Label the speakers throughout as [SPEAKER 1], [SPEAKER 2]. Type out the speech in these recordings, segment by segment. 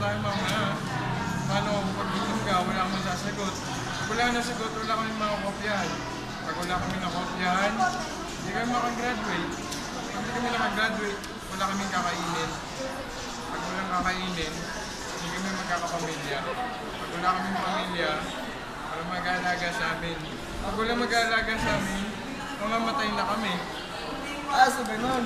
[SPEAKER 1] tayo mamaya. Paano, pag gutom ka, wala kang masasagot. Pag wala kang nasagot, wala kami makakopyahan. Pag wala kami nakopyahan, hindi kami makagraduate. Pag hindi kami nakagraduate, wala kaming kakainin. Pag walang kakainin, hindi kami magkakapamilya. Pag wala kaming pamilya, walang mag-aalaga sa amin. Pag walang mag-aalaga sa amin, mamamatay na kami.
[SPEAKER 2] So ganun.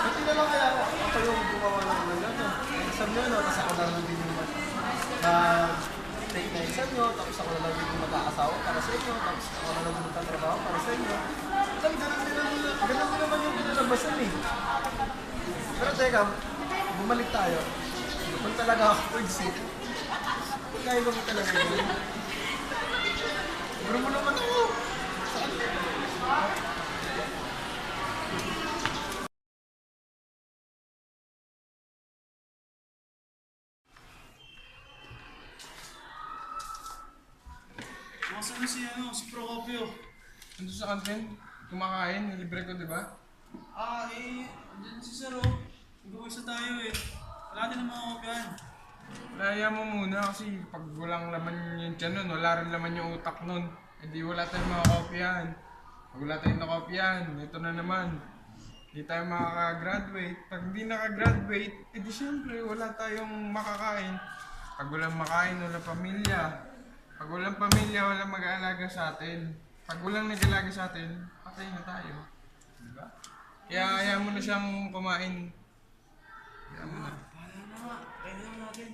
[SPEAKER 2] Ba't di na lang kaya ako yung gumawa ng ano? Exam nyo, no? Tapos ako na lang din yung take na exam nyo, tapos ako na lang din yung mag-aasawa para sa inyo, tapos ako na lang din magtatrabaho para sa inyo. Ganun din naman yung pinalabasan eh. Pero teka, bumalik tayo. Kung talaga ako exit, kaya ko mo talaga yun. Bro mo naman ako.
[SPEAKER 3] Nasaan si Procopio?
[SPEAKER 1] Nandun sa kantin, kumakain, libre ko, di ba?
[SPEAKER 3] Andyan si Sir, oh. Mag-uwisa tayo, eh. Wala din ang mga kopyahan.
[SPEAKER 1] Laya mo muna kasi pag walang laman yung tiyan nun, wala rin laman yung utak nun. Hindi wala tayong makakopyahan. Pag wala tayong nakopyahan, ito na naman. Hindi tayo makaka-graduate. Pag hindi naka-graduate, edi syempre wala tayong makakain. Pag walang makain, walang pamilya. Pag walang pamilya, walang mag-aalaga sa atin. Pag walang nag-aalaga sa atin, patay na tayo. Diba? Kaya ayaw mo na siyang kumain. Ayaw mo na.
[SPEAKER 3] Paano na nga? Kaya lang natin.